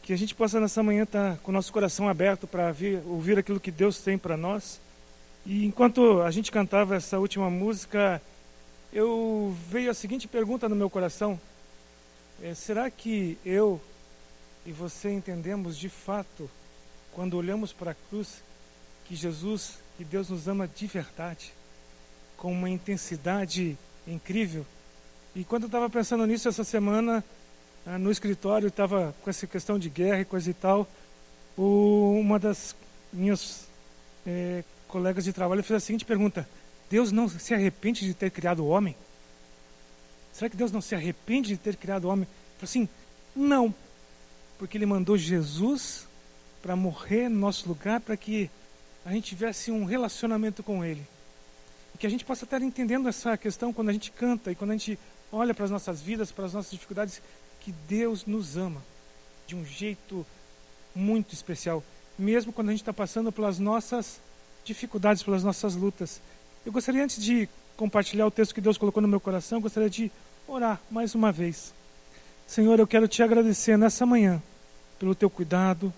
Que a gente possa nessa manhã estar com o nosso coração aberto para ouvir aquilo que Deus tem para nós. E enquanto a gente cantava essa última música, veio a seguinte pergunta no meu coração: será que eu e você entendemos de fato, quando olhamos para a cruz, que Jesus, que Deus nos ama de verdade, com uma intensidade incrível? E quando eu estava pensando nisso essa semana, no escritório, estava com essa questão de guerra e coisa e tal, uma das minhas colegas de trabalho fez a seguinte pergunta: Deus não se arrepende de ter criado o homem? Será que Deus não se arrepende de ter criado o homem? Eu falei assim, não, porque Ele mandou Jesus para morrer no nosso lugar, para que a gente tivesse um relacionamento com Ele. E que a gente possa estar entendendo essa questão quando a gente canta e quando a gente olha para as nossas vidas, para as nossas dificuldades, que Deus nos ama de um jeito muito especial, mesmo quando a gente está passando pelas nossas dificuldades, pelas nossas lutas. Eu gostaria, antes de compartilhar o texto que Deus colocou no meu coração, eu gostaria de orar mais uma vez. Senhor, eu quero te agradecer nessa manhã pelo teu cuidado,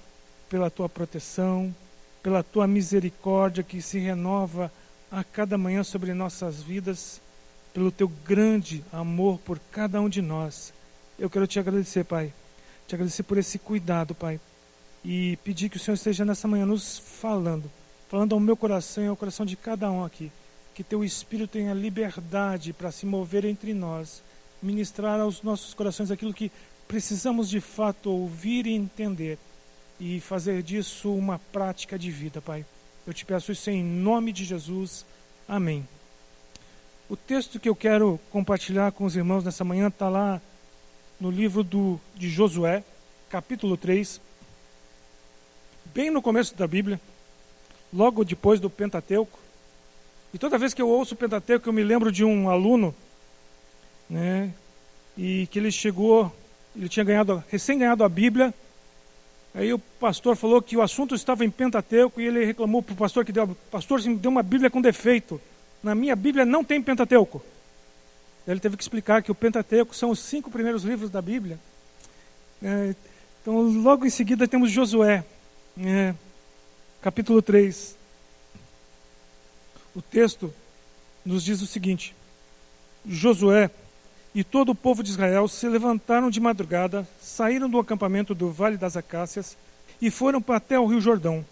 pela tua proteção, pela tua misericórdia que se renova a cada manhã sobre nossas vidas, pelo teu grande amor por cada um de nós. Eu quero te agradecer, Pai. Te agradecer por esse cuidado, Pai. E pedir que o Senhor esteja nessa manhã nos falando ao meu coração e ao coração de cada um aqui. Que teu Espírito tenha liberdade para se mover entre nós, ministrar aos nossos corações aquilo que precisamos de fato ouvir e entender, e fazer disso uma prática de vida, Pai. Eu te peço isso em nome de Jesus. Amém. O texto que eu quero compartilhar com os irmãos nessa manhã está lá no livro de Josué, capítulo 3, bem no começo da Bíblia, logo depois do Pentateuco. E toda vez que eu ouço o Pentateuco, eu me lembro de um aluno, né, e que ele tinha recém ganhado a Bíblia. Aí o pastor falou que o assunto estava em Pentateuco, e ele reclamou para o pastor pastor, me deu uma Bíblia com defeito. Na minha Bíblia não tem Pentateuco. Ele teve que explicar que o Pentateuco são os 5 primeiros livros da Bíblia. Então, logo em seguida temos Josué, capítulo 3. O texto nos diz o seguinte: Josué e todo o povo de Israel se levantaram de madrugada, saíram do acampamento do Vale das Acácias e foram até o rio Jordão.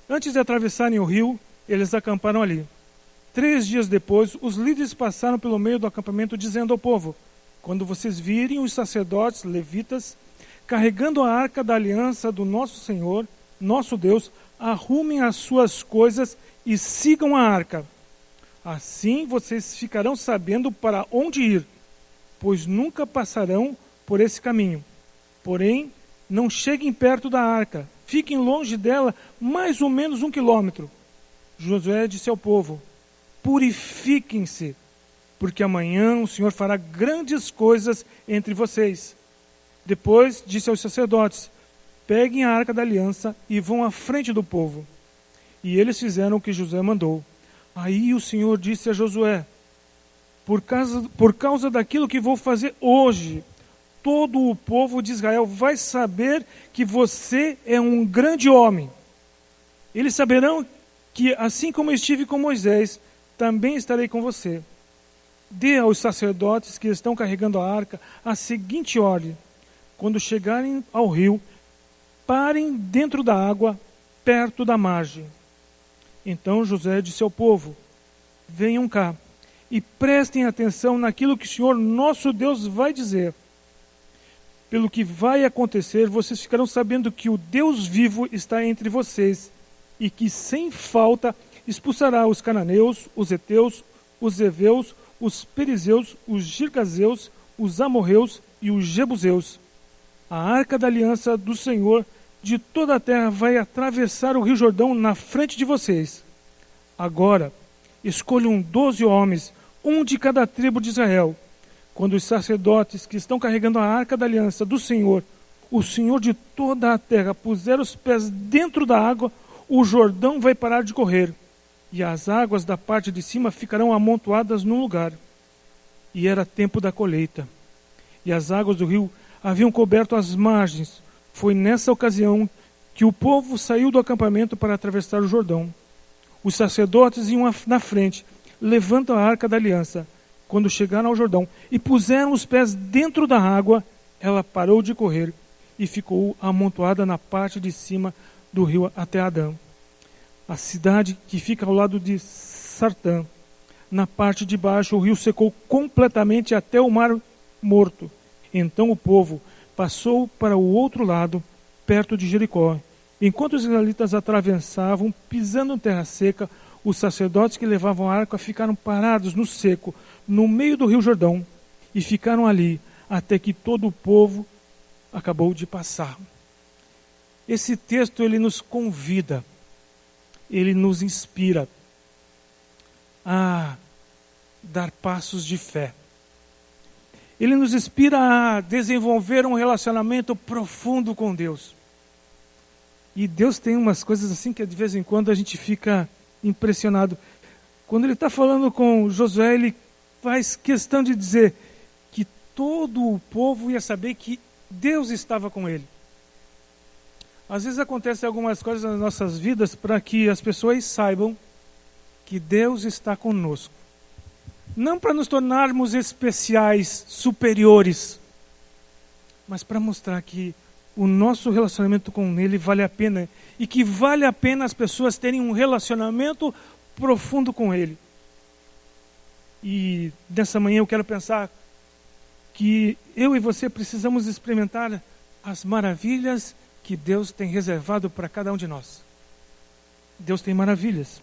Antes de atravessarem o rio, eles acamparam ali. 3 dias depois, os líderes passaram pelo meio do acampamento, dizendo ao povo: quando vocês virem os sacerdotes levitas carregando a arca da aliança do nosso Senhor, nosso Deus, arrumem as suas coisas e sigam a arca. Assim vocês ficarão sabendo para onde ir, pois nunca passarão por esse caminho. Porém, não cheguem perto da arca, fiquem longe dela mais ou menos 1 quilômetro. Josué disse ao povo: purifiquem-se, porque amanhã o Senhor fará grandes coisas entre vocês. Depois disse aos sacerdotes: peguem a arca da aliança e vão à frente do povo. E eles fizeram o que Josué mandou. Aí o Senhor disse a Josué: por causa daquilo que vou fazer hoje, todo o povo de Israel vai saber que você é um grande homem. Eles saberão que, assim como estive com Moisés, também estarei com você. Dê aos sacerdotes que estão carregando a arca a seguinte ordem: quando chegarem ao rio, parem dentro da água, perto da margem. Então Josué disse ao povo: venham cá e prestem atenção naquilo que o Senhor nosso Deus vai dizer. Pelo que vai acontecer, vocês ficarão sabendo que o Deus vivo está entre vocês e que sem falta expulsará os cananeus, os heteus, os heveus, os perizeus, os girgazeus, os amorreus e os jebuseus. A arca da aliança do Senhor de toda a terra vai atravessar o rio Jordão na frente de vocês. Agora, escolham 12 homens, um de cada tribo de Israel. Quando os sacerdotes que estão carregando a arca da aliança do Senhor, o Senhor de toda a terra, puser os pés dentro da água, o Jordão vai parar de correr, e as águas da parte de cima ficarão amontoadas num lugar. E era tempo da colheita, e as águas do rio haviam coberto as margens. Foi nessa ocasião que o povo saiu do acampamento para atravessar o Jordão. Os sacerdotes iam na frente, levando a arca da aliança. Quando chegaram ao Jordão e puseram os pés dentro da água, ela parou de correr e ficou amontoada na parte de cima do rio até Adã, a cidade que fica ao lado de Sartã. Na parte de baixo, o rio secou completamente até o mar Morto. Então o povo passou para o outro lado, perto de Jericó. Enquanto os israelitas atravessavam, pisando em terra seca, os sacerdotes que levavam a arca ficaram parados no seco, no meio do rio Jordão, e ficaram ali até que todo o povo acabou de passar. Esse texto, ele nos convida, ele nos inspira a dar passos de fé. Ele nos inspira a desenvolver um relacionamento profundo com Deus. E Deus tem umas coisas assim que de vez em quando a gente fica impressionado. Quando ele está falando com Josué, ele faz questão de dizer que todo o povo ia saber que Deus estava com ele. Às vezes acontecem algumas coisas nas nossas vidas para que as pessoas saibam que Deus está conosco. Não para nos tornarmos especiais, superiores, mas para mostrar que o nosso relacionamento com Ele vale a pena e que vale a pena as pessoas terem um relacionamento profundo com Ele. E nessa manhã eu quero pensar que eu e você precisamos experimentar as maravilhas que Deus tem reservado para cada um de nós. Deus tem maravilhas.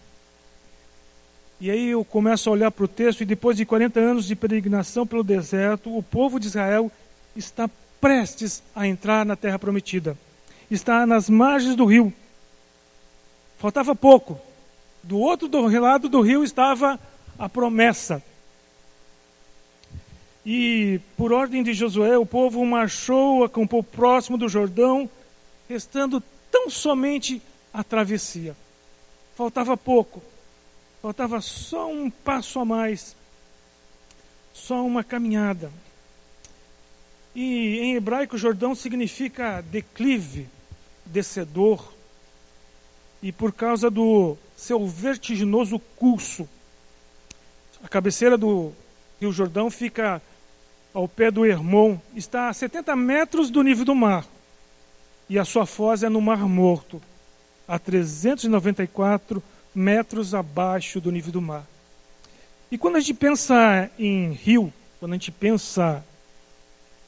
E aí eu começo a olhar para o texto, e depois de 40 anos de peregrinação pelo deserto, o povo de Israel está prestes a entrar na terra prometida. Está nas margens do rio. Faltava pouco. Do outro lado do rio estava a promessa. E por ordem de Josué, o povo marchou, acampou próximo do Jordão, restando tão somente a travessia. Faltava pouco. Faltava só um passo a mais, só uma caminhada. E em hebraico, Jordão significa declive, descedor. E por causa do seu vertiginoso curso, a cabeceira do Rio Jordão fica ao pé do Hermon, está a 70 metros do nível do mar. E a sua foz é no Mar Morto, a 394 metros abaixo do nível do mar. E quando a gente pensa em rio, quando a gente pensa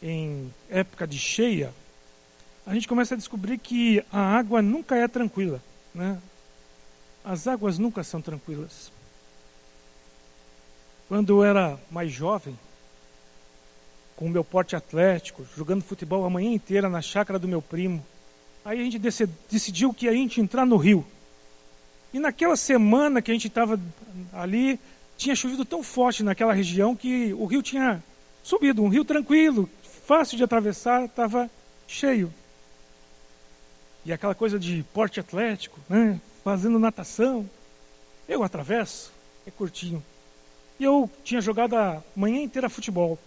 em época de cheia, a gente começa a descobrir que a água nunca é tranquila, né? As águas nunca são tranquilas. Quando eu era mais jovem, com o meu porte atlético, jogando futebol a manhã inteira na chácara do meu primo, aí a gente decidiu que a gente ia entrar no rio. E naquela semana que a gente estava ali, tinha chovido tão forte naquela região que o rio tinha subido, um rio tranquilo, fácil de atravessar, estava cheio. E aquela coisa de porte atlético, né, fazendo natação, eu atravesso, é curtinho. E eu tinha jogado a manhã inteira futebol.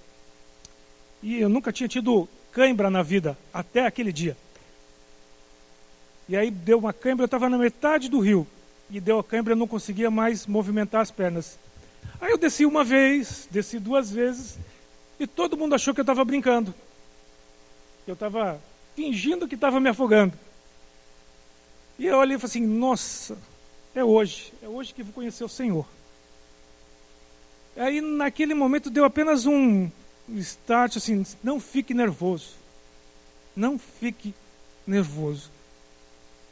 E eu nunca tinha tido cãibra na vida, até aquele dia. E aí deu uma cãibra, eu estava na metade do rio. E deu a cãibra, eu não conseguia mais movimentar as pernas. Aí eu desci uma vez, desci duas vezes, e todo mundo achou que eu estava brincando. Eu estava fingindo que estava me afogando. E eu olhei e falei assim, nossa, é hoje que eu vou conhecer o Senhor. Aí naquele momento deu apenas um start, assim, não fique nervoso. Não fique nervoso.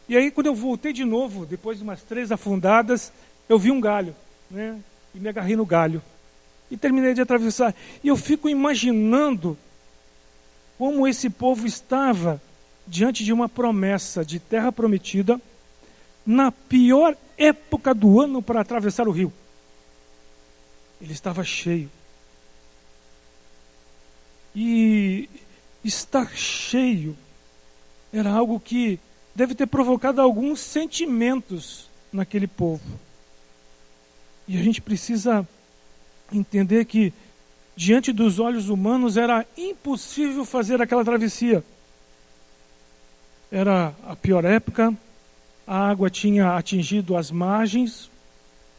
E aí, quando eu voltei de novo, depois de umas 3 afundadas, eu vi um galho, né? E me agarrei no galho. E terminei de atravessar. E eu fico imaginando como esse povo estava diante de uma promessa de terra prometida, na pior época do ano para atravessar o rio. Ele estava cheio. E estar cheio era algo que deve ter provocado alguns sentimentos naquele povo. E a gente precisa entender que, diante dos olhos humanos, era impossível fazer aquela travessia. Era a pior época, a água tinha atingido as margens,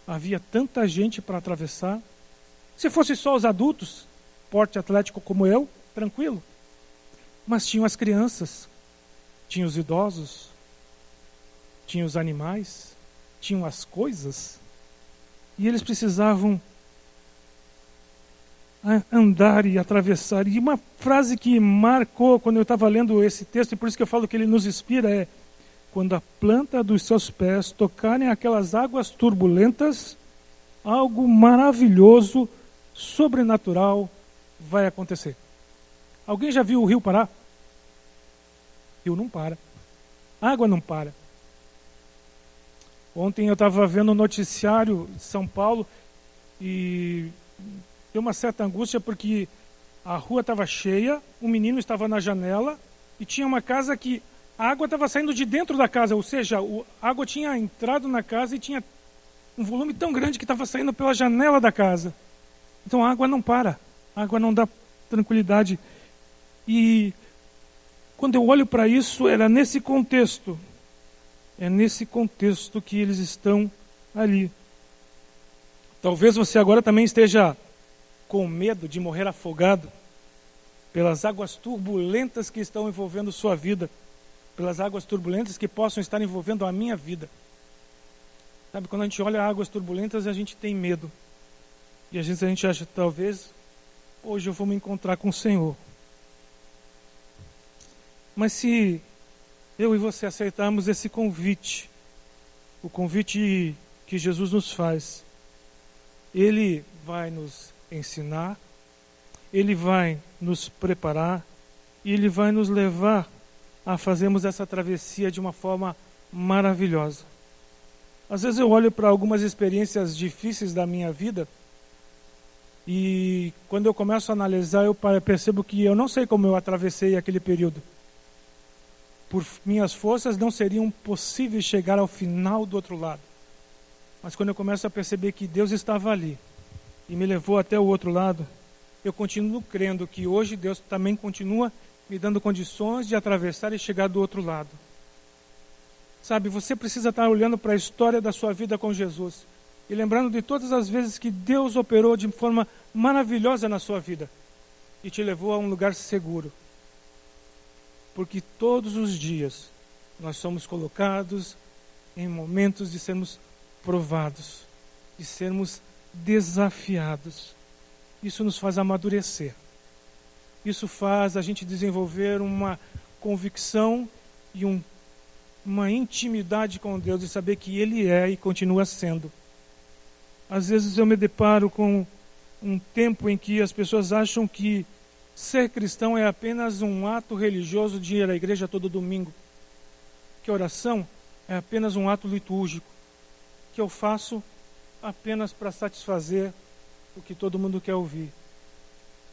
havia tanta gente para atravessar. Se fosse só os adultos, porte atlético como eu, tranquilo. Mas tinham as crianças, tinham os idosos, tinham os animais, tinham as coisas. E eles precisavam andar e atravessar. E uma frase que marcou quando eu estava lendo esse texto, e por isso que eu falo que ele nos inspira, é: quando a planta dos seus pés tocarem aquelas águas turbulentas, algo maravilhoso, sobrenatural vai acontecer. Alguém já viu o rio parar? O rio não para. A água não para. Ontem eu estava vendo o noticiário de São Paulo e deu uma certa angústia porque a rua estava cheia, um menino estava na janela e tinha uma casa que a água estava saindo de dentro da casa, ou seja, a água tinha entrado na casa e tinha um volume tão grande que estava saindo pela janela da casa. Então a água não para, a água não dá tranquilidade. E quando eu olho para isso, era nesse contexto, é nesse contexto que eles estão ali. Talvez você agora também esteja com medo de morrer afogado pelas águas turbulentas que estão envolvendo sua vida, pelas águas turbulentas que possam estar envolvendo a minha vida. Sabe, quando a gente olha águas turbulentas, a gente tem medo. E às vezes a gente acha, talvez, hoje eu vou me encontrar com o Senhor. Mas se eu e você aceitarmos esse convite, o convite que Jesus nos faz, Ele vai nos ensinar, Ele vai nos preparar e Ele vai nos levar a fazermos essa travessia de uma forma maravilhosa. Às vezes eu olho para algumas experiências difíceis da minha vida e quando eu começo a analisar, eu percebo que eu não sei como eu atravessei aquele período. Por minhas forças não seriam possíveis chegar ao final do outro lado. Mas quando eu começo a perceber que Deus estava ali e me levou até o outro lado, eu continuo crendo que hoje Deus também continua me dando condições de atravessar e chegar do outro lado. Sabe, você precisa estar olhando para a história da sua vida com Jesus e lembrando de todas as vezes que Deus operou de forma maravilhosa na sua vida e te levou a um lugar seguro. Porque todos os dias nós somos colocados em momentos de sermos provados, de sermos desafiados. Isso nos faz amadurecer. Isso faz a gente desenvolver uma convicção e uma intimidade com Deus e saber que Ele é e continua sendo. Às vezes eu me deparo com um tempo em que as pessoas acham que ser cristão é apenas um ato religioso de ir à igreja todo domingo. Que oração é apenas um ato litúrgico. Que eu faço apenas para satisfazer o que todo mundo quer ouvir.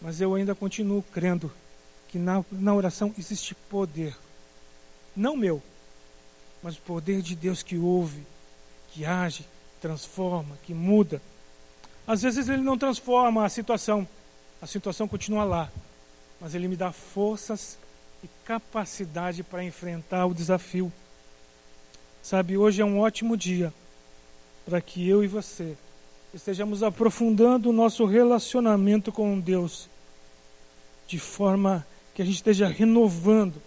Mas eu ainda continuo crendo que na oração existe poder. Não meu, mas o poder de Deus que ouve, que age, transforma, que muda. Às vezes Ele não transforma a situação continua lá. Mas Ele me dá forças e capacidade para enfrentar o desafio. Sabe, hoje é um ótimo dia para que eu e você estejamos aprofundando o nosso relacionamento com Deus, de forma que a gente esteja renovando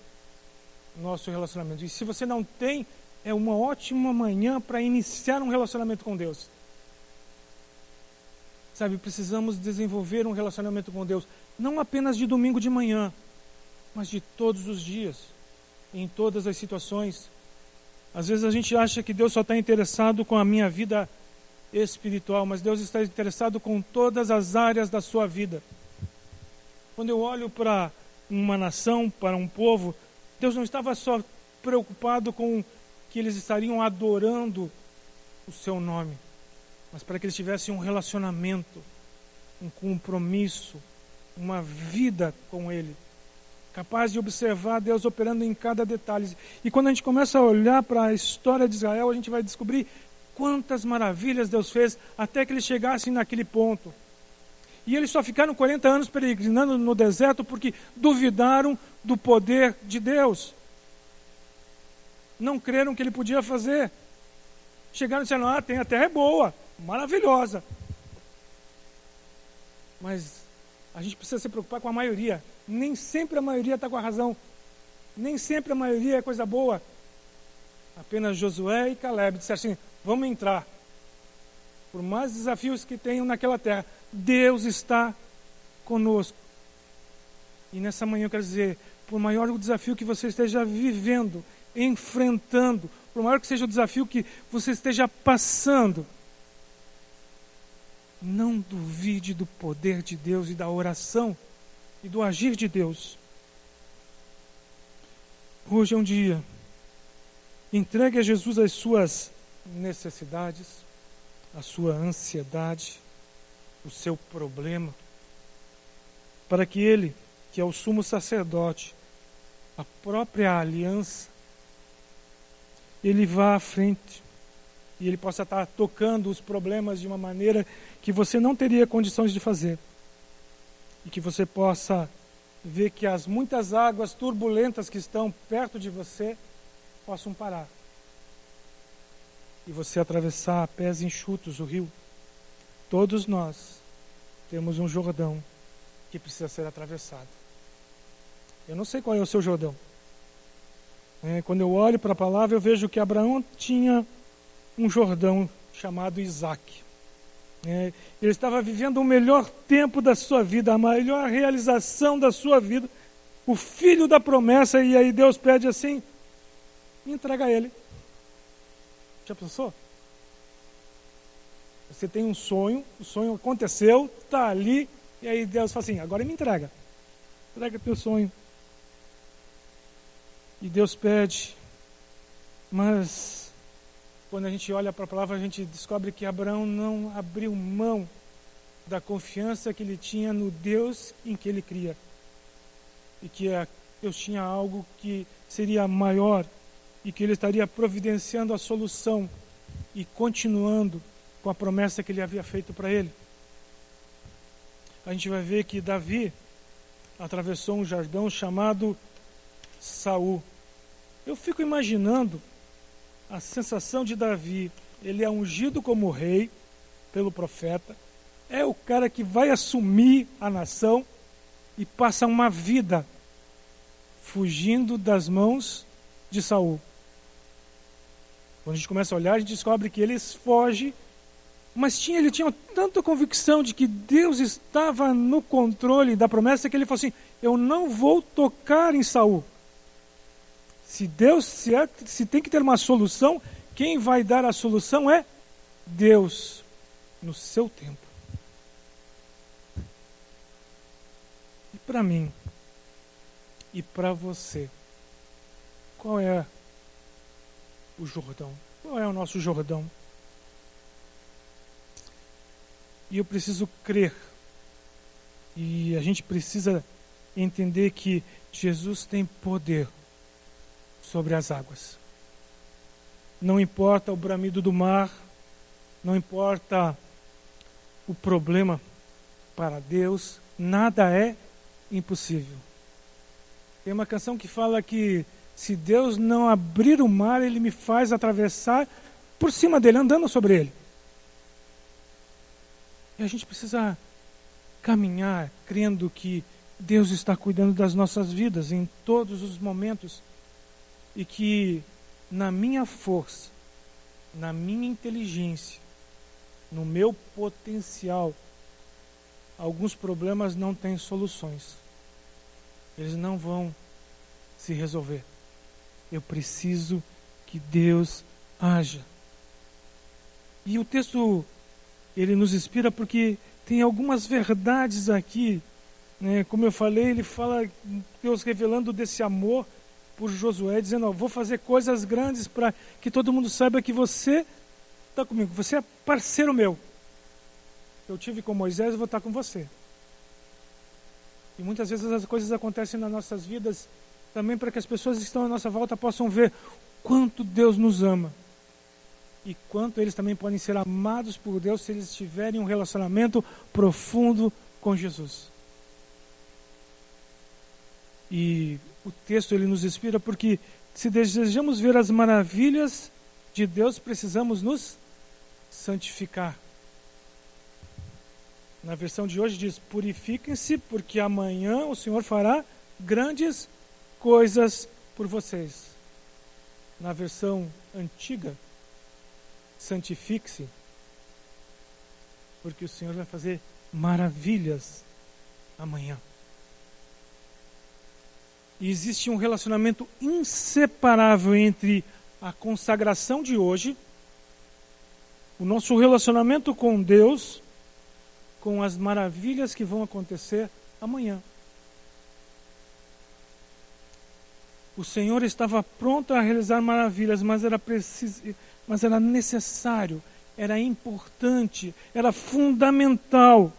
o nosso relacionamento. E se você não tem, é uma ótima manhã para iniciar um relacionamento com Deus. Sabe, precisamos desenvolver um relacionamento com Deus, não apenas de domingo de manhã, mas de todos os dias, em todas as situações. Às vezes a gente acha que Deus só está interessado com a minha vida espiritual, mas Deus está interessado com todas as áreas da sua vida. Quando eu olho para uma nação, para um povo, Deus não estava só preocupado com que eles estariam adorando o seu nome, mas para que eles tivessem um relacionamento, um compromisso, uma vida com Ele, capaz de observar Deus operando em cada detalhe. E quando a gente começa a olhar para a história de Israel, a gente vai descobrir quantas maravilhas Deus fez até que eles chegassem naquele ponto. E eles só ficaram 40 anos peregrinando no deserto porque duvidaram do poder de Deus. não creram que ele podia fazer. Chegaram e disseram, a terra é boa, maravilhosa. Mas a gente precisa se preocupar com a maioria. Nem sempre a maioria está com a razão. Nem sempre a maioria é coisa boa. Apenas Josué e Caleb disseram assim, vamos entrar. Por mais desafios que tenham naquela terra, Deus está conosco. E nessa manhã eu quero dizer, por maior o desafio que você esteja vivendo, enfrentando, por maior que seja o desafio que você esteja passando, não duvide do poder de Deus e da oração e do agir de Deus. Hoje é um dia. Entregue a Jesus as suas necessidades, a sua ansiedade, o seu problema, para que Ele, que é o sumo sacerdote, a própria aliança, Ele vá à frente e Ele possa estar tocando os problemas de uma maneira que você não teria condições de fazer. E que você possa ver que as muitas águas turbulentas que estão perto de você possam parar. E você atravessar a pés enxutos o rio. Todos nós temos um Jordão que precisa ser atravessado. Eu não sei qual é o seu Jordão. Quando eu olho para a palavra, eu vejo que Abraão tinha um Jordão chamado Isaque. Ele estava vivendo o melhor tempo da sua vida, a maior realização da sua vida, o filho da promessa, e aí Deus pede assim, entrega a ele. Já pensou? Você tem um sonho, o sonho aconteceu, está ali, e aí Deus fala assim, agora me entrega. Entrega teu sonho. E Deus pede, mas quando a gente olha para a palavra, a gente descobre que Abraão não abriu mão da confiança que ele tinha no Deus em que ele cria. E que Deus tinha algo que seria maior e que ele estaria providenciando a solução e continuando com a promessa que ele havia feito para ele. A gente vai ver que Davi atravessou um jardim chamado Saul. Eu fico imaginando a sensação de Davi. Ele é ungido como rei pelo profeta, é o cara que vai assumir a nação e passa uma vida fugindo das mãos de Saul. Quando a gente começa a olhar, a gente descobre que ele foge, mas ele tinha tanta convicção de que Deus estava no controle da promessa que ele falou assim, eu não vou tocar em Saul. Se tem que ter uma solução, quem vai dar a solução é Deus, no seu tempo. E para mim, e para você, qual é o Jordão? Qual é o nosso Jordão? E eu preciso crer, e a gente precisa entender que Jesus tem poder sobre as águas. Não importa o bramido do mar, não importa o problema, para Deus nada é impossível. Tem uma canção que fala que se Deus não abrir o mar, Ele me faz atravessar por cima dele, andando sobre ele. E a gente precisa caminhar crendo que Deus está cuidando das nossas vidas em todos os momentos. E que na minha força, na minha inteligência, no meu potencial, alguns problemas não têm soluções. Eles não vão se resolver. Eu preciso que Deus haja. E o texto, ele nos inspira porque tem algumas verdades aqui, né? Como eu falei, ele fala, Deus revelando desse amor por Josué, dizendo, vou fazer coisas grandes para que todo mundo saiba que você está comigo, você é parceiro meu. Eu tive com Moisés, eu vou estar com você. E muitas vezes as coisas acontecem nas nossas vidas também para que as pessoas que estão à nossa volta possam ver quanto Deus nos ama. E quanto eles também podem ser amados por Deus se eles tiverem um relacionamento profundo com Jesus. E o texto ele nos inspira porque Se desejamos ver as maravilhas de Deus, precisamos nos santificar. Na versão de hoje diz: purifiquem-se, porque amanhã o Senhor fará grandes coisas por vocês. Na versão antiga, santifique-se, porque o Senhor vai fazer maravilhas amanhã. E existe um relacionamento inseparável entre a consagração de hoje, o nosso relacionamento com Deus, com as maravilhas que vão acontecer amanhã. O Senhor estava pronto a realizar maravilhas, mas era necessário, era importante, era fundamental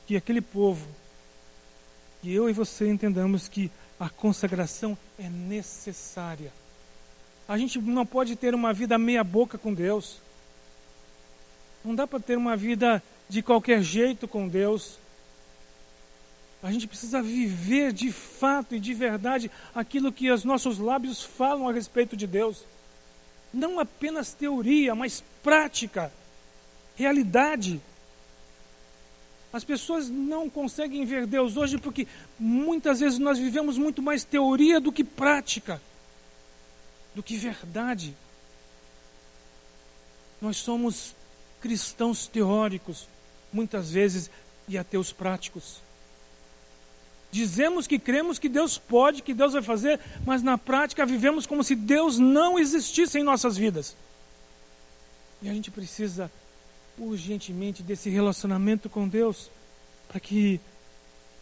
que aquele povo, que eu e você entendamos que a consagração é necessária. A gente não pode ter uma vida meia boca com Deus. Não dá para ter uma vida de qualquer jeito com Deus. A gente precisa viver de fato e de verdade aquilo que os nossos lábios falam a respeito de Deus. Não apenas teoria, mas prática, realidade. As pessoas não conseguem ver Deus hoje porque muitas vezes nós vivemos muito mais teoria do que prática, do que verdade. Nós somos cristãos teóricos, muitas vezes, e ateus práticos. Dizemos que cremos que Deus pode, que Deus vai fazer, mas na prática vivemos como se Deus não existisse em nossas vidas. E a gente precisa urgentemente desse relacionamento com Deus, para que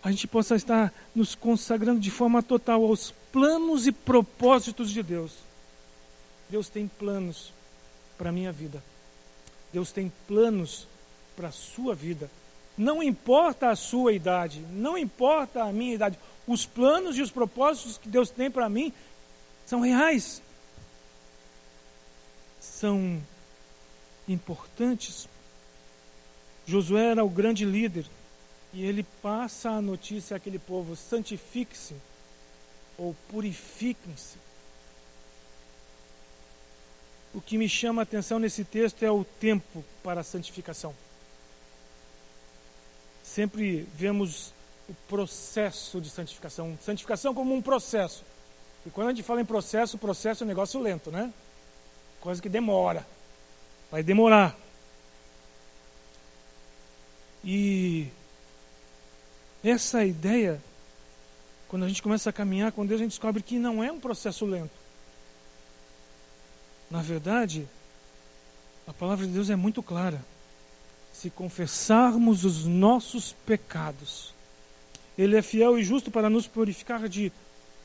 a gente possa estar nos consagrando de forma total aos planos e propósitos de Deus. Deus tem planos para a minha vida. Deus tem planos para a sua vida. Não importa a sua idade, não importa a minha idade. Os planos e os propósitos que Deus tem para mim são reais. São importantes. Josué era o grande líder e ele passa a notícia àquele povo: santifique-se ou purifiquem-se. O que me chama a atenção nesse texto é o tempo para a santificação. Sempre vemos o processo de santificação. Santificação como um processo. E quando a gente fala em processo, o processo é um negócio lento, né? Coisa que demora. Vai demorar. E essa ideia, quando a gente começa a caminhar com Deus, a gente descobre que não é um processo lento. Na verdade, a palavra de Deus é muito clara. Se confessarmos os nossos pecados, Ele é fiel e justo para nos purificar de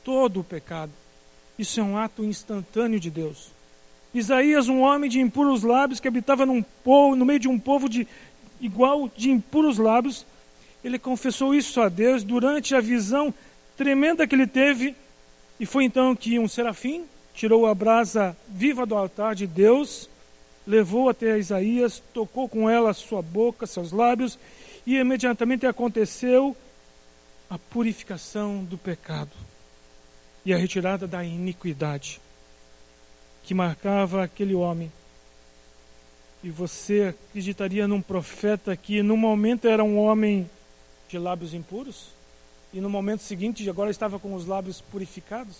todo o pecado. Isso é um ato instantâneo de Deus. Isaías, um homem de impuros lábios, que habitava no meio de um povo igual de impuros lábios, ele confessou isso a Deus durante a visão tremenda que ele teve, e foi então que um serafim tirou a brasa viva do altar de Deus, levou até Isaías, tocou com ela a sua boca, seus lábios, e imediatamente aconteceu a purificação do pecado e a retirada da iniquidade que marcava aquele homem. E você acreditaria num profeta que no momento era um homem de lábios impuros e no momento seguinte agora estava com os lábios purificados?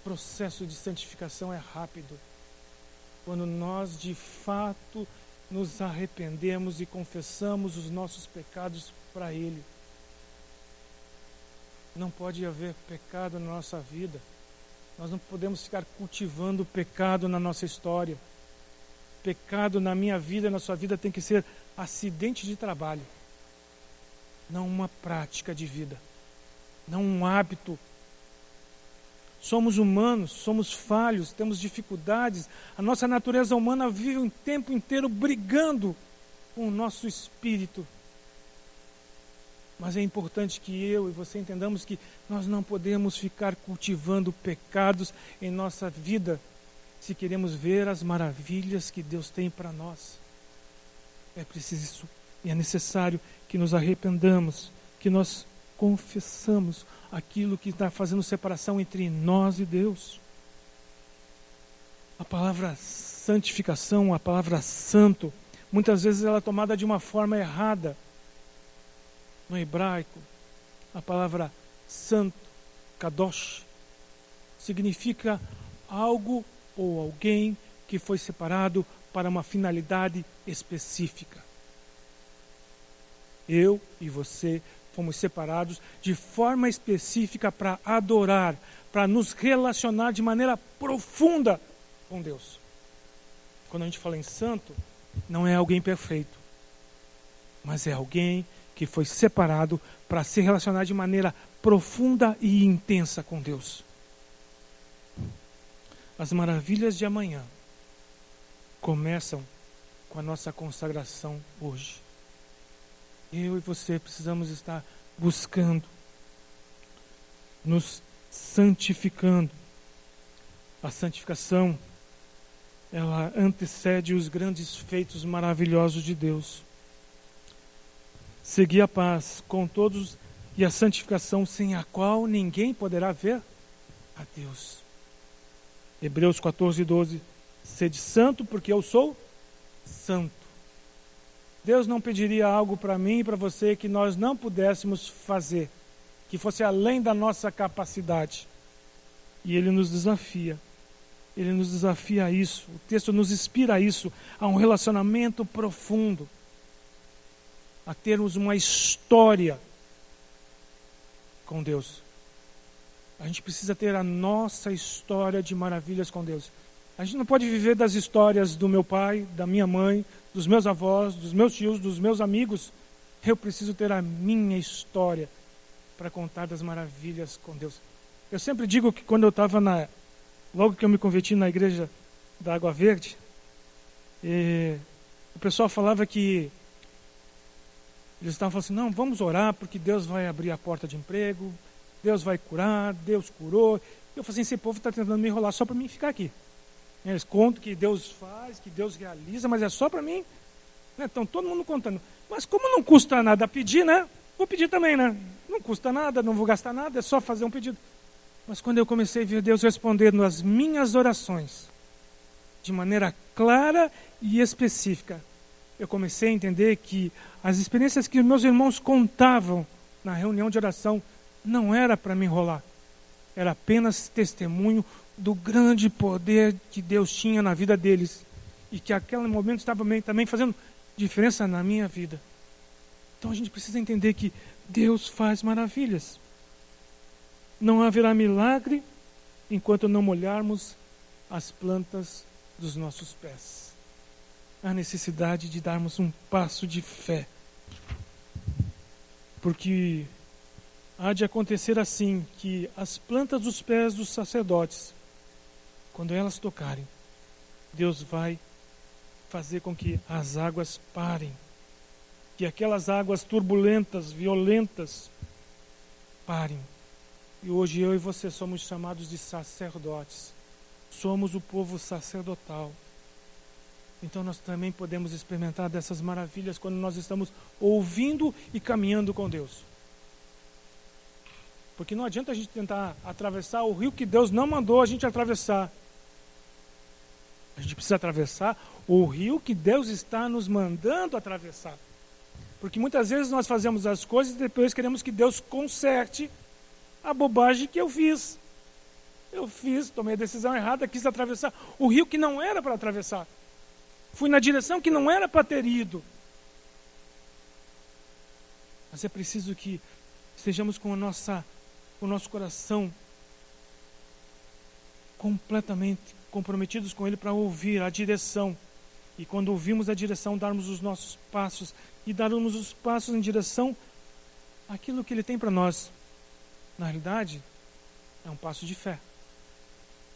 O processo de santificação é rápido. Quando nós de fato nos arrependemos e confessamos os nossos pecados para Ele. Não pode haver pecado na nossa vida. Nós não podemos ficar cultivando pecado na nossa história. Pecado na minha vida e na sua vida tem que ser acidente de trabalho. Não uma prática de vida. Não um hábito. Somos humanos, somos falhos, temos dificuldades. A nossa natureza humana vive o tempo inteiro brigando com o nosso espírito. Mas é importante que eu e você entendamos que nós não podemos ficar cultivando pecados em nossa vida se queremos ver as maravilhas que Deus tem para nós. É preciso e é necessário que nos arrependamos, que nós confessamos aquilo que está fazendo separação entre nós e Deus. A palavra santificação, a palavra santo, muitas vezes ela é tomada de uma forma errada. No hebraico, a palavra santo, kadosh, significa algo ou alguém que foi separado para uma finalidade específica. Eu e você fomos separados de forma específica para adorar, para nos relacionar de maneira profunda com Deus. Quando a gente fala em santo, não é alguém perfeito, mas é alguém que foi separado para se relacionar de maneira profunda e intensa com Deus. As maravilhas de amanhã começam com a nossa consagração hoje. Eu e você precisamos estar buscando, nos santificando. A santificação, ela antecede os grandes feitos maravilhosos de Deus. Seguir a paz com todos e a santificação, sem a qual ninguém poderá ver a Deus. Hebreus 14:12. Sede santo, porque eu sou santo. Deus não pediria algo para mim e para você que nós não pudéssemos fazer, que fosse além da nossa capacidade. E Ele nos desafia. Ele nos desafia a isso. O texto nos inspira a isso, a um relacionamento profundo, a termos uma história com Deus. A gente precisa ter a nossa história de maravilhas com Deus. A gente não pode viver das histórias do meu pai, da minha mãe, dos meus avós, dos meus tios, dos meus amigos. Eu preciso ter a minha história para contar das maravilhas com Deus. Eu sempre digo que quando eu estava logo que eu me converti na igreja da Água Verde, o pessoal falava que eles estavam falando assim, não, vamos orar porque Deus vai abrir a porta de emprego, Deus vai curar, Deus curou. Eu falei assim, esse povo está tentando me enrolar só para mim ficar aqui. Eles contam que Deus faz, que Deus realiza, mas é só para mim. Então todo mundo contando. Mas como não custa nada pedir, né? Vou pedir também, né? Não custa nada, não vou gastar nada, é só fazer um pedido. Mas quando eu comecei a ver Deus respondendo as minhas orações, de maneira clara e específica, eu comecei a entender que as experiências que meus irmãos contavam na reunião de oração não era para me enrolar. Era apenas testemunho do grande poder que Deus tinha na vida deles e que aquele momento estava também fazendo diferença na minha vida. Então a gente precisa entender que Deus faz maravilhas. Não haverá milagre enquanto não molharmos as plantas dos nossos pés. Há necessidade de darmos um passo de fé. Porque há de acontecer assim, que as plantas dos pés dos sacerdotes, quando elas tocarem, Deus vai fazer com que as águas parem. Que aquelas águas turbulentas, violentas, parem. E hoje eu e você somos chamados de sacerdotes. Somos o povo sacerdotal. Então nós também podemos experimentar dessas maravilhas quando nós estamos ouvindo e caminhando com Deus. Porque não adianta a gente tentar atravessar o rio que Deus não mandou a gente atravessar. A gente precisa atravessar o rio que Deus está nos mandando atravessar. Porque muitas vezes nós fazemos as coisas e depois queremos que Deus conserte a bobagem que eu fiz. Tomei a decisão errada, quis atravessar o rio que não era para atravessar. Fui na direção que não era para ter ido. Mas é preciso que estejamos com o nosso coração completamente comprometidos com Ele para ouvir a direção. E quando ouvimos a direção, darmos os nossos passos e darmos os passos em direção àquilo que Ele tem para nós. Na realidade, é um passo de fé.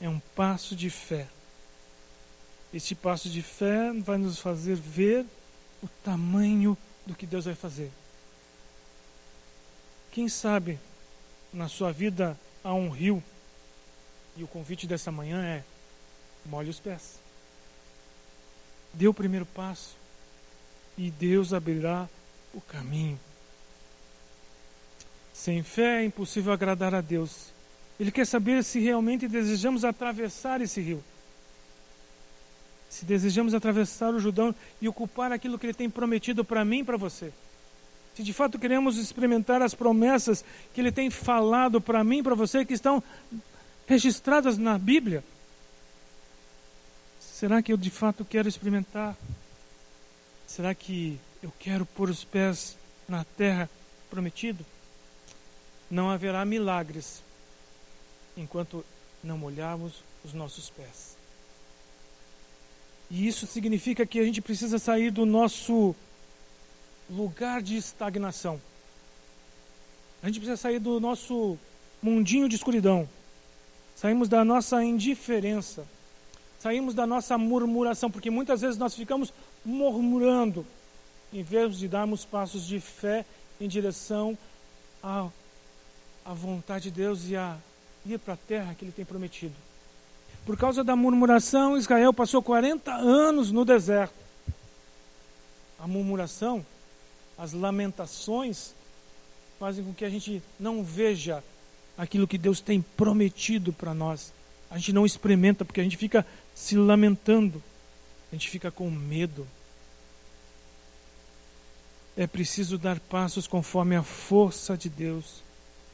É um passo de fé. Este passo de fé vai nos fazer ver o tamanho do que Deus vai fazer. Quem sabe na sua vida há um rio e o convite dessa manhã é: molhe os pés. Dê o primeiro passo e Deus abrirá o caminho. Sem fé é impossível agradar a Deus. Ele quer saber se realmente desejamos atravessar esse rio. Se desejamos atravessar o Jordão e ocupar aquilo que Ele tem prometido para mim e para você. Se de fato queremos experimentar as promessas que Ele tem falado para mim e para você, que estão registradas na Bíblia. Será que eu de fato quero experimentar? Será que eu quero pôr os pés na terra prometida? Não haverá milagres enquanto não molharmos os nossos pés. E isso significa que a gente precisa sair do nosso lugar de estagnação. A gente precisa sair do nosso mundinho de escuridão. Saímos da nossa indiferença. Saímos da nossa murmuração, porque muitas vezes nós ficamos murmurando, em vez de darmos passos de fé em direção à vontade de Deus e a ir para a terra que Ele tem prometido. Por causa da murmuração, Israel passou 40 anos no deserto. A murmuração, as lamentações, fazem com que a gente não veja aquilo que Deus tem prometido para nós. A gente não experimenta, porque a gente fica se lamentando. A gente fica com medo. É preciso dar passos conforme a força de Deus.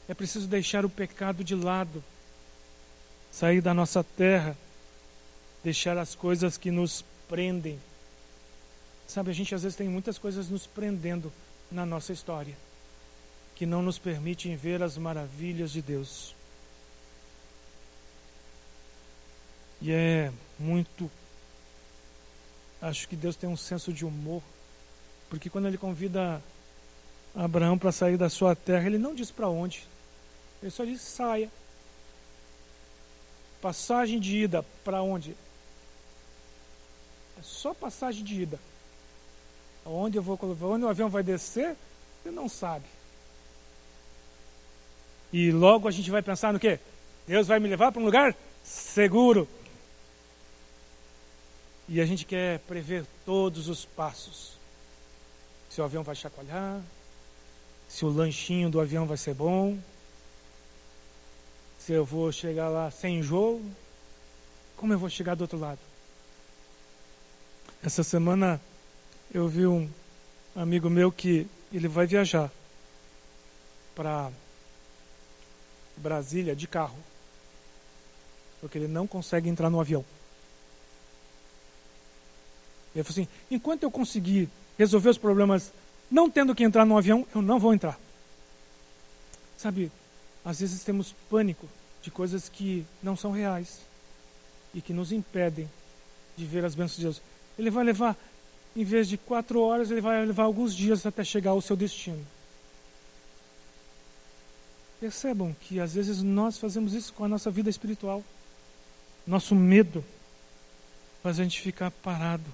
É preciso deixar o pecado de lado. Sair da nossa terra, deixar as coisas que nos prendem. Sabe, a gente às vezes tem muitas coisas nos prendendo na nossa história, que não nos permitem ver as maravilhas de Deus. E acho que Deus tem um senso de humor, porque quando Ele convida Abraão para sair da sua terra, Ele não diz para onde, Ele só diz saia. Passagem de ida para onde? É só passagem de ida. Onde o avião vai descer, você não sabe. E logo a gente vai pensar no quê? Deus vai me levar para um lugar seguro. E a gente quer prever todos os passos. Se o avião vai chacoalhar, se o lanchinho do avião vai ser bom, se eu vou chegar lá sem enjoo, como eu vou chegar do outro lado? Essa semana eu vi um amigo meu que ele vai viajar para Brasília de carro, porque ele não consegue entrar no avião. Ele falou assim, enquanto eu conseguir resolver os problemas não tendo que entrar no avião, eu não vou entrar. Sabe, às vezes temos pânico de coisas que não são reais e que nos impedem de ver as bênçãos de Deus. Ele vai levar, em vez de 4 horas, ele vai levar alguns dias até chegar ao seu destino. Percebam que às vezes nós fazemos isso com a nossa vida espiritual. Nosso medo faz a gente ficar parado.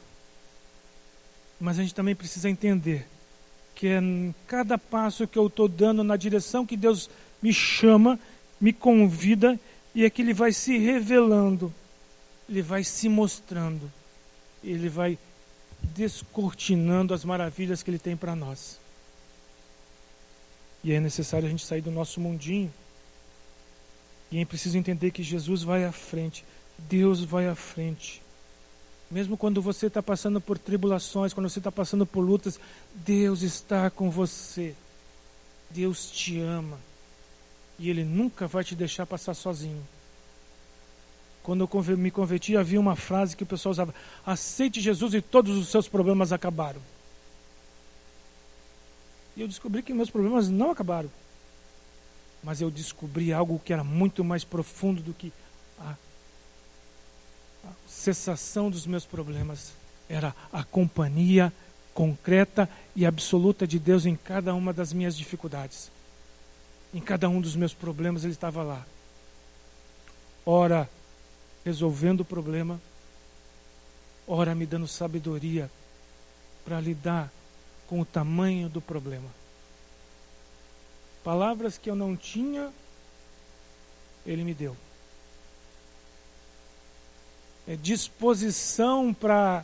Mas a gente também precisa entender que é em cada passo que eu estou dando na direção que Deus me chama, me convida, e é que Ele vai se revelando, Ele vai se mostrando, Ele vai descortinando as maravilhas que Ele tem para nós. E é necessário a gente sair do nosso mundinho. E é preciso entender que Jesus vai à frente, Deus vai à frente. Mesmo quando você está passando por tribulações, quando você está passando por lutas, Deus está com você. Deus te ama. E Ele nunca vai te deixar passar sozinho. Quando eu me converti, havia uma frase que o pessoal usava: aceite Jesus e todos os seus problemas acabaram. E eu descobri que meus problemas não acabaram. Mas eu descobri algo que era muito mais profundo do que a cessação dos meus problemas. Era a companhia concreta e absoluta de Deus em cada uma das minhas dificuldades. Em cada um dos meus problemas Ele estava lá. Ora resolvendo o problema, ora me dando sabedoria para lidar com o tamanho do problema. Palavras que eu não tinha, Ele me deu. Disposição para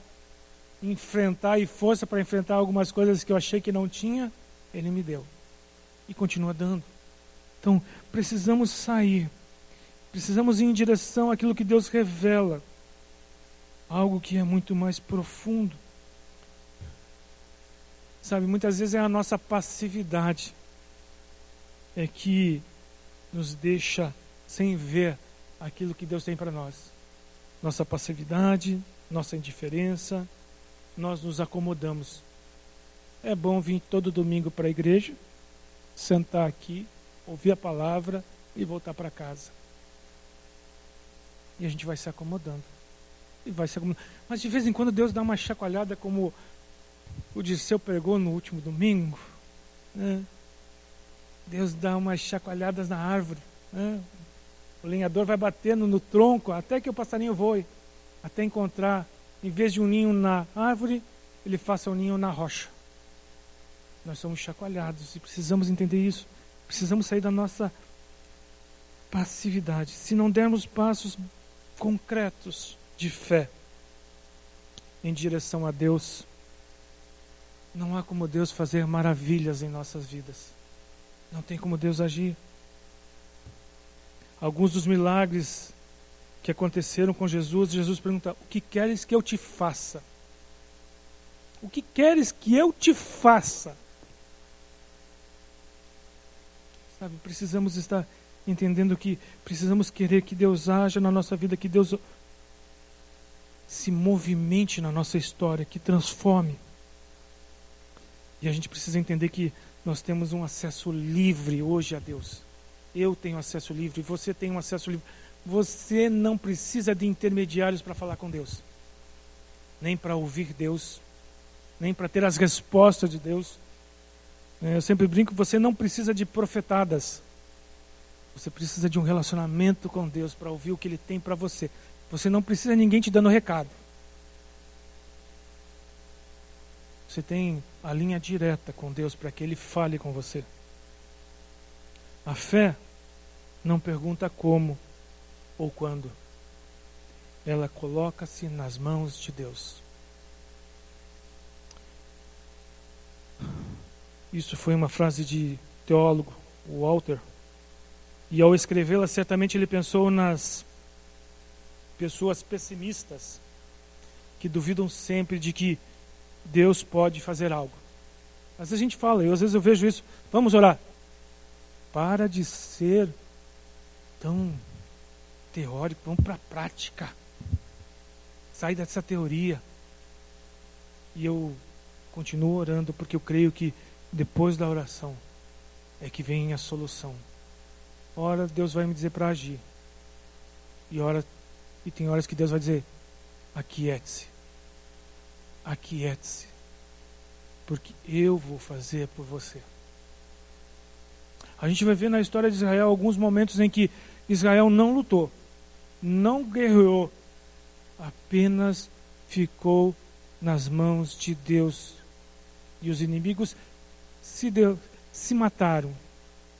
enfrentar e força para enfrentar algumas coisas que eu achei que não tinha, Ele me deu. E continua dando. Então, precisamos sair. Precisamos ir em direção àquilo que Deus revela. Algo que é muito mais profundo. Sabe, muitas vezes é a nossa passividade é que nos deixa sem ver aquilo que Deus tem para nós. Nossa passividade, nossa indiferença, nós nos acomodamos. É bom vir todo domingo para a igreja, sentar aqui, ouvir a palavra e voltar para casa. E a gente vai se acomodando. E vai se acomodando. Mas de vez em quando Deus dá uma chacoalhada, como o Dirceu pregou no último domingo, né? Deus dá umas chacoalhadas na árvore, né? O lenhador vai batendo no tronco até que o passarinho voe, até encontrar, em vez de um ninho na árvore, ele faça um ninho na rocha. Nós somos chacoalhados e precisamos entender isso. Precisamos sair da nossa passividade. Se não dermos passos concretos de fé em direção a Deus, não há como Deus fazer maravilhas em nossas vidas. Não tem como Deus agir. Alguns dos milagres que aconteceram com Jesus, Jesus pergunta: o que queres que eu te faça? O que queres que eu te faça? Sabe, precisamos estar entendendo que precisamos querer que Deus haja na nossa vida, que Deus se movimente na nossa história, que transforme. E a gente precisa entender que nós temos um acesso livre hoje a Deus. Eu tenho acesso livre, você tem um acesso livre. Você não precisa de intermediários para falar com Deus, nem para ouvir Deus, nem para ter as respostas de Deus. Eu sempre brinco, você não precisa de profetadas. Você precisa de um relacionamento com Deus para ouvir o que Ele tem para você. Você não precisa de ninguém te dando recado. Você tem a linha direta com Deus para que Ele fale com você. A fé não pergunta como ou quando. Ela coloca-se nas mãos de Deus. Isso foi uma frase de teólogo, Walter. E ao escrevê-la, certamente ele pensou nas pessoas pessimistas que duvidam sempre de que Deus pode fazer algo. Às vezes a gente fala, às vezes eu vejo isso, vamos orar. Para de ser tão teórico, vamos para a prática. Sai dessa teoria. E eu continuo orando porque eu creio que depois da oração é que vem a solução. Ora, Deus vai me dizer para agir. E tem horas que Deus vai dizer: aquiete-se. Aquiete-se. Porque eu vou fazer por você. A gente vai ver na história de Israel alguns momentos em que Israel não lutou, não guerreou, apenas ficou nas mãos de Deus. E os inimigos se mataram.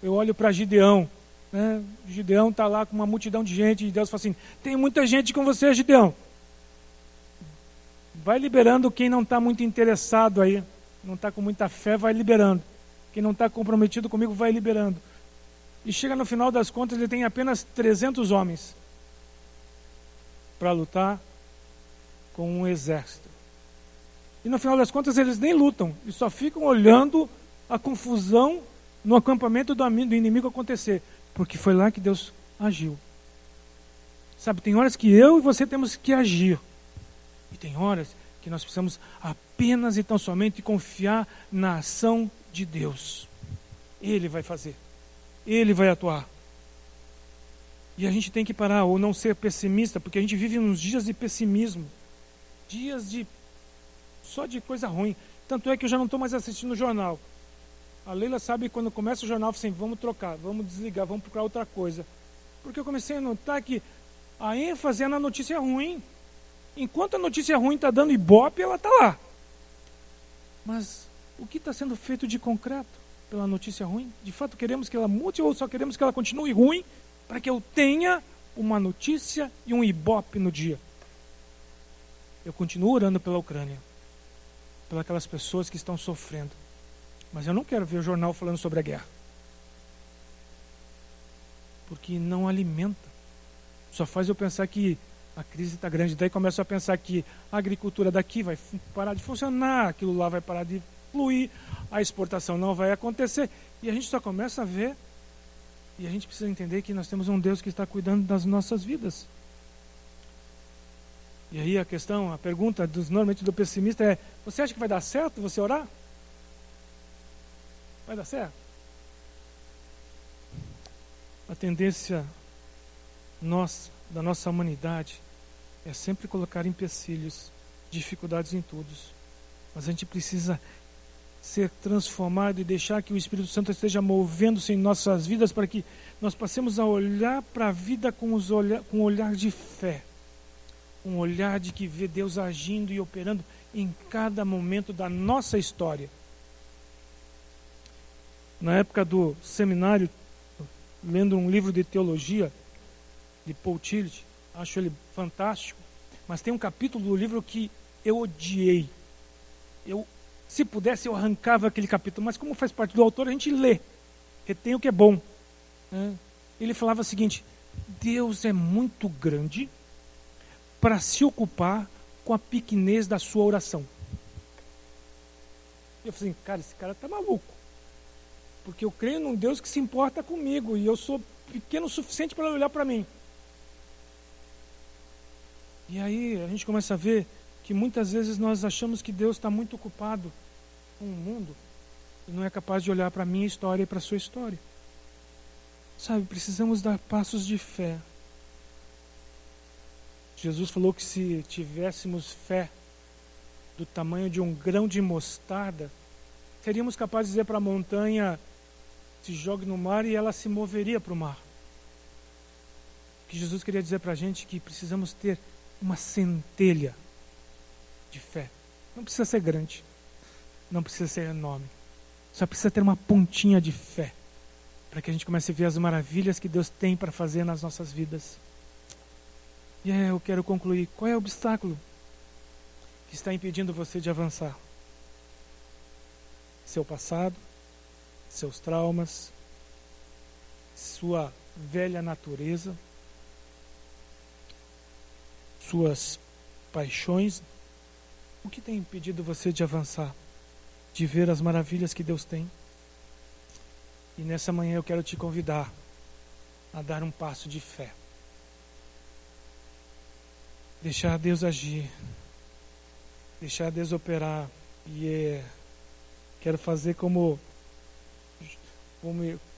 Eu olho para Gideão, né? Gideão está lá com uma multidão de gente e Deus fala assim: tem muita gente com você, Gideão. Vai liberando quem não está muito interessado aí, não está com muita fé, vai liberando. Quem não está comprometido comigo, vai liberando. E chega no final das contas, ele tem apenas 300 homens para lutar com um exército. E no final das contas, eles nem lutam, eles só ficam olhando a confusão no acampamento do inimigo acontecer, porque foi lá que Deus agiu. Sabe, tem horas que eu e você temos que agir. E tem horas que nós precisamos apenas e tão somente confiar na ação de Deus. Ele vai fazer. Ele vai atuar. E a gente tem que parar ou não ser pessimista, porque a gente vive uns dias de pessimismo. Dias só de coisa ruim. Tanto é que eu já não estou mais assistindo o jornal. A Leila sabe que quando começa o jornal, assim, vamos trocar, vamos desligar, vamos procurar outra coisa. Porque eu comecei a notar que a ênfase é na notícia ruim. Enquanto a notícia ruim está dando ibope, ela está lá. Mas o que está sendo feito de concreto pela notícia ruim? De fato queremos que ela mude ou só queremos que ela continue ruim para que eu tenha uma notícia e um ibope no dia? Eu continuo orando pela Ucrânia, pelas pessoas que estão sofrendo. Mas eu não quero ver o jornal falando sobre a guerra. porque não alimenta. Só faz eu pensar que a crise está grande. Daí começo a pensar que a agricultura daqui vai parar de funcionar, aquilo lá vai parar de fluir, a exportação não vai acontecer. E a gente só começa a ver, e a gente precisa entender que nós temos um Deus que está cuidando das nossas vidas. E aí a pergunta normalmente do pessimista é: você acha que vai dar certo você orar? Vai dar certo? A tendência da nossa humanidade é sempre colocar empecilhos, dificuldades em todos. Mas a gente precisa ser transformado e deixar que o Espírito Santo esteja movendo-se em nossas vidas para que nós passemos a olhar para a vida com um olhar de fé. Um olhar de que vê Deus agindo e operando em cada momento da nossa história. Na época do seminário, lendo um livro de teologia de Paul Tillich, acho ele fantástico, mas tem um capítulo do livro que eu odiei. Se pudesse, eu arrancava aquele capítulo, mas como faz parte do autor, a gente lê, retém o que é bom. Ele falava o seguinte: Deus é muito grande para se ocupar com a pequenez da sua oração. Eu falei assim, cara, esse cara está maluco. Porque eu creio num Deus que se importa comigo e eu sou pequeno o suficiente para olhar para mim. E aí a gente começa a ver que muitas vezes nós achamos que Deus está muito ocupado com o mundo e não é capaz de olhar para a minha história e para a sua história. Sabe, precisamos dar passos de fé. Jesus falou que se tivéssemos fé do tamanho de um grão de mostarda, seríamos capazes de dizer para a montanha: se jogue no mar, e ela se moveria para o mar. O que Jesus queria dizer para a gente é que precisamos ter uma centelha de fé. Não precisa ser grande, não precisa ser enorme, só precisa ter uma pontinha de fé, para que a gente comece a ver as maravilhas que Deus tem para fazer nas nossas vidas. E aí eu quero concluir. Qual é o obstáculo que está impedindo você de avançar? Seu passado, seus traumas, sua velha natureza, suas paixões. O que tem impedido você de avançar, de ver as maravilhas que Deus tem? E nessa manhã eu quero te convidar a dar um passo de fé. Deixar Deus agir, deixar Deus operar. E quero fazer como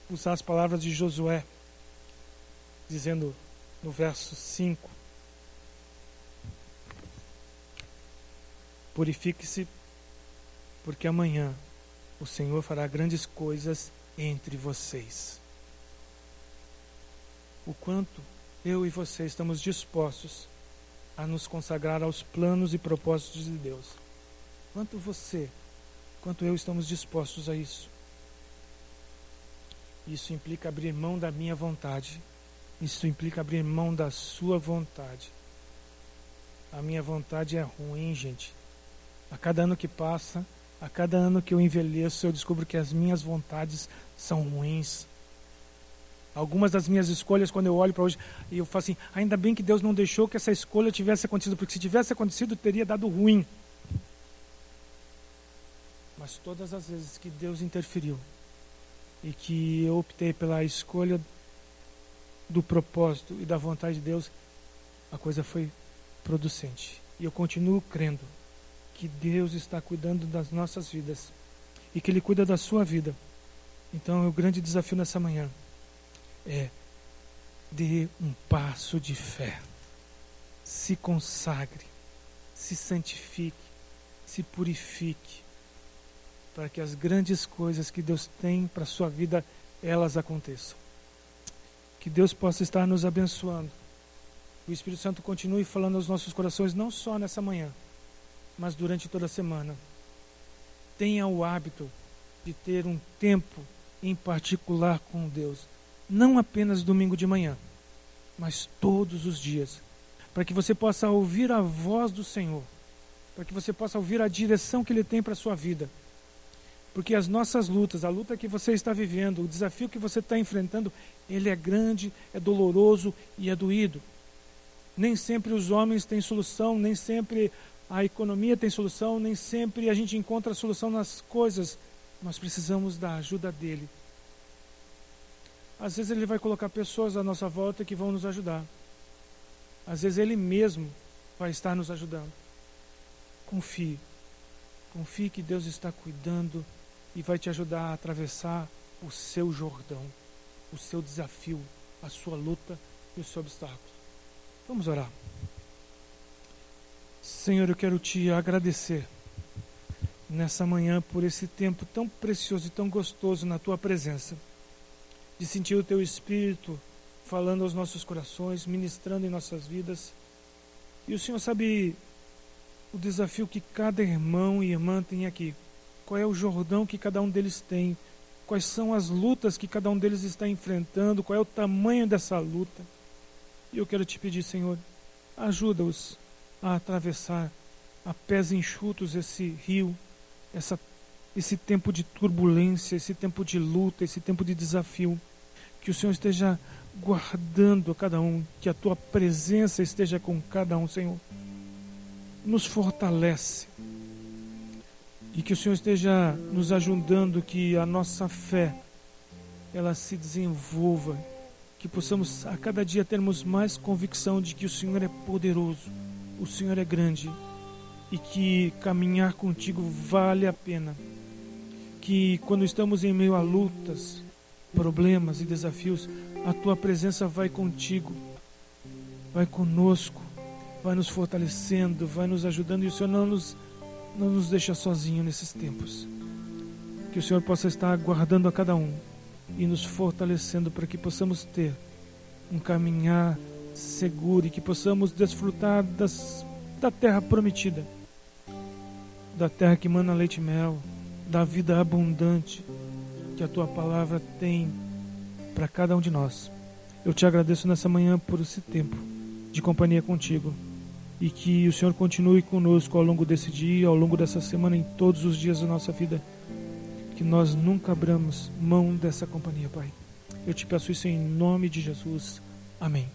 usar as palavras de Josué, dizendo no verso 5: purifique-se, porque amanhã o Senhor fará grandes coisas entre vocês. O quanto eu e você estamos dispostos a nos consagrar aos planos e propósitos de Deus. Quanto você, quanto eu estamos dispostos a isso. Isso implica abrir mão da minha vontade. Isso implica abrir mão da sua vontade. A minha vontade é ruim, gente. A cada ano que passa, a cada ano que eu envelheço, eu descubro que as minhas vontades são ruins. Algumas das minhas escolhas, quando eu olho para hoje, eu falo assim: ainda bem que Deus não deixou que essa escolha tivesse acontecido, porque se tivesse acontecido, teria dado ruim. Mas todas as vezes que Deus interferiu e que eu optei pela escolha do propósito e da vontade de Deus, a coisa foi producente. E eu continuo crendo que Deus está cuidando das nossas vidas e que Ele cuida da sua vida. Então, o grande desafio nessa manhã é: dê um passo de fé, se consagre, se santifique, se purifique, para que as grandes coisas que Deus tem para a sua vida, elas aconteçam. Que Deus possa estar nos abençoando. O Espírito Santo continue falando aos nossos corações, não só nessa manhã, mas durante toda a semana. Tenha o hábito de ter um tempo em particular com Deus. Não apenas domingo de manhã, mas todos os dias, para que você possa ouvir a voz do Senhor, para que você possa ouvir a direção que Ele tem para a sua vida, Porque as nossas lutas, a luta que você está vivendo, o desafio que você está enfrentando, ele é grande, é doloroso e é doído. Nem sempre os homens têm solução, nem sempre a economia tem solução, nem sempre a gente encontra a solução nas coisas. Nós precisamos da ajuda dele. Às vezes ele vai colocar pessoas à nossa volta que vão nos ajudar. Às vezes ele mesmo vai estar nos ajudando. Confie. Confie que Deus está cuidando e vai te ajudar a atravessar o seu Jordão, o seu desafio, a sua luta e o seu obstáculo. Vamos orar. Senhor, eu quero te agradecer nessa manhã por esse tempo tão precioso e tão gostoso na tua presença, de sentir o teu Espírito falando aos nossos corações, ministrando em nossas vidas. E o Senhor sabe o desafio que cada irmão e irmã tem aqui. Qual é o Jordão que cada um deles tem? Quais são as lutas que cada um deles está enfrentando? Qual é o tamanho dessa luta? E eu quero te pedir, Senhor, ajuda-os a atravessar a pés enxutos esse rio, esse tempo de turbulência, esse tempo de luta, esse tempo de desafio. Que o Senhor esteja guardando a cada um, que a tua presença esteja com cada um, Senhor. Nos fortalece e que o Senhor esteja nos ajudando, que a nossa fé ela se desenvolva, que possamos a cada dia termos mais convicção de que o Senhor é poderoso, o Senhor é grande e que caminhar contigo vale a pena. Que quando estamos em meio a lutas, problemas e desafios, a tua presença vai contigo, vai conosco, vai nos fortalecendo, vai nos ajudando, e o Senhor não nos deixa sozinho nesses tempos. Que o Senhor possa estar guardando a cada um e nos fortalecendo para que possamos ter um caminhar seguro e que possamos desfrutar da terra prometida, da terra que mana leite e mel, da vida abundante que a tua palavra tem para cada um de nós. Eu te agradeço nessa manhã por esse tempo de companhia contigo e que o Senhor continue conosco ao longo desse dia, ao longo dessa semana, em todos os dias da nossa vida, que nós nunca abramos mão dessa companhia, Pai. Eu te peço isso em nome de Jesus. Amém.